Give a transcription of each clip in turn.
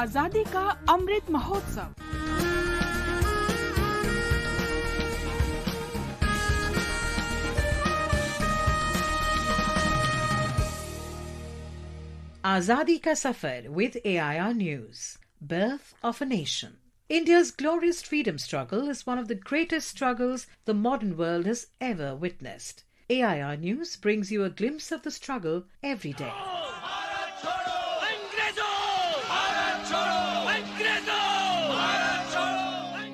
आजादी का Amrit Mahotsav. Azadi ka Safar with AIR News. Birth of a Nation. India's glorious freedom struggle is one of the greatest struggles the modern world has ever witnessed. AIR News brings you a glimpse of the struggle every day.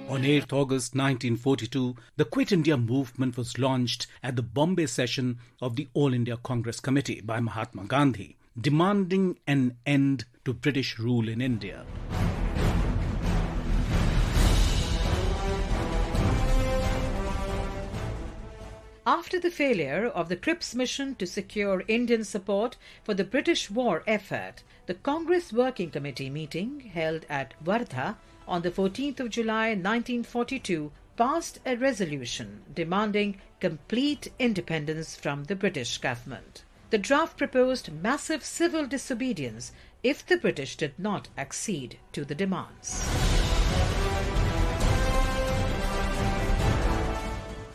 On 8th August 1942, the Quit India movement was launched at the Bombay session of the All India Congress Committee by Mahatma Gandhi, demanding an end to British rule in India. After the failure of the Cripps mission to secure Indian support for the British war effort, the Congress Working Committee meeting held at Wardha on the 14th of July 1942 passed a resolution demanding complete independence from the British government. The draft proposed massive civil disobedience if the British did not accede to the demands.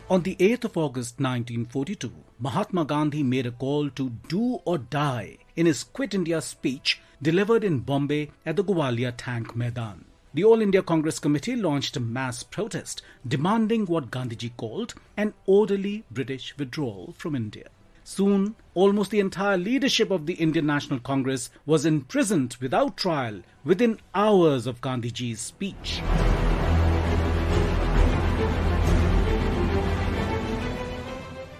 On the 8th of August 1942, Mahatma Gandhi made a call to do or die in his Quit India speech delivered in Bombay at the Gwalior Tank Maidan. The All India Congress Committee launched a mass protest demanding what Gandhiji called an orderly British withdrawal from India. Soon, almost the entire leadership of the Indian National Congress was imprisoned without trial within hours of Gandhiji's speech.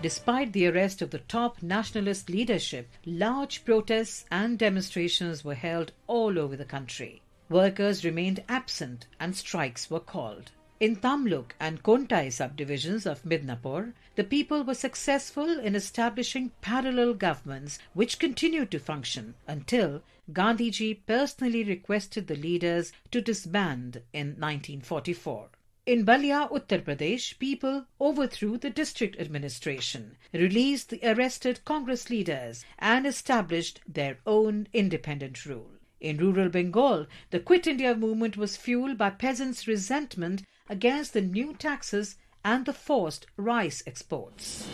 Despite the arrest of the top nationalist leadership, large protests and demonstrations were held all over the country. Workers remained absent and strikes were called. In Tamluk and Kontai subdivisions of Midnapur, the people were successful in establishing parallel governments which continued to function until Gandhiji personally requested the leaders to disband in 1944. In Balia, Uttar Pradesh, people overthrew the district administration, released the arrested Congress leaders and established their own independent rule. In rural Bengal, the Quit India movement was fueled by peasants' resentment against the new taxes and the forced rice exports.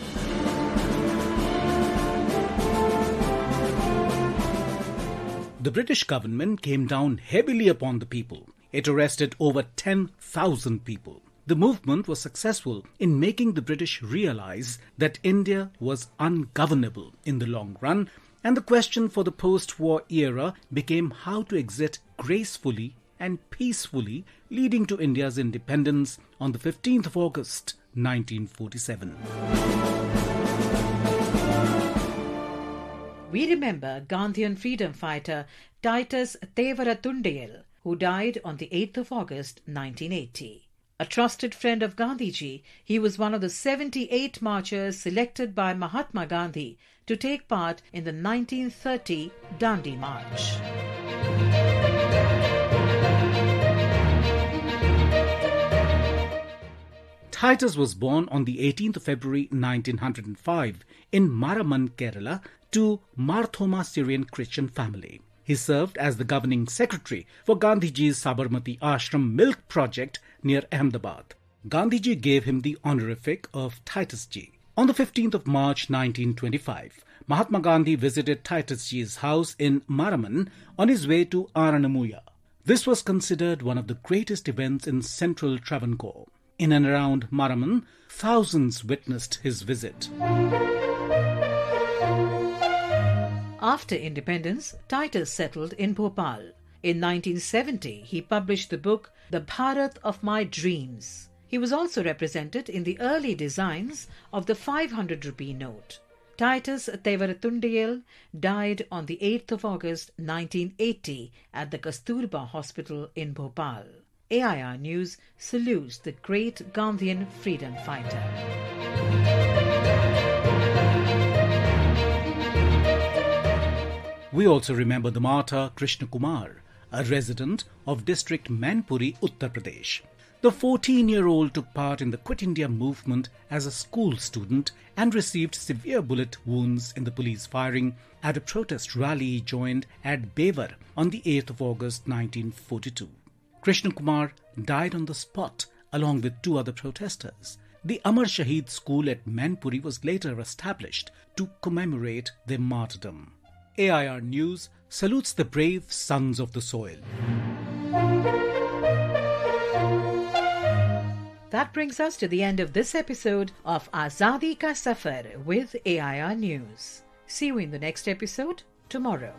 The British government came down heavily upon the people. It arrested over 10,000 people. The movement was successful in making the British realize that India was ungovernable in the long run, and the question for the post-war era became how to exit gracefully and peacefully, leading to India's independence on the 15th of August 1947. We remember Gandhian freedom fighter Titus Thevaratundayal, who died on the 8th of August 1980. A trusted friend of Gandhiji, he was one of the 78 marchers selected by Mahatma Gandhi to take part in the 1930 Dandi March. Titus was born on the 18th of February 1905 in Maraman, Kerala, to Marthoma Syrian Christian family. He served as the governing secretary for Gandhiji's Sabarmati Ashram milk project near Ahmedabad. Gandhiji gave him the honorific of Titus Ji. On the 15th of March 1925, Mahatma Gandhi visited Titus Ji's house in Maraman on his way to Aranamuya. This was considered one of the greatest events in central Travancore. In and around Maraman, thousands witnessed his visit. After independence, Titus settled in Bhopal. In 1970, he published the book The Bharat of My Dreams. He was also represented in the early designs of the 500 rupee note. Titus Thevaratundayal died on the 8th of August 1980 at the Kasturba Hospital in Bhopal. AIR News salutes the great Gandhian freedom fighter. We also remember the martyr Krishnakumar, a resident of district Mainpuri, Uttar Pradesh. The 14-year-old took part in the Quit India movement as a school student and received severe bullet wounds in the police firing at a protest rally he joined at Bevar on the 8th of August 1942. Krishnakumar died on the spot along with 2 other protesters. The Amar Shahid School at Mainpuri was later established to commemorate their martyrdom. AIR News salutes the brave sons of the soil. That brings us to the end of this episode of Azadi Ka Safar with AIR News. See you in the next episode tomorrow.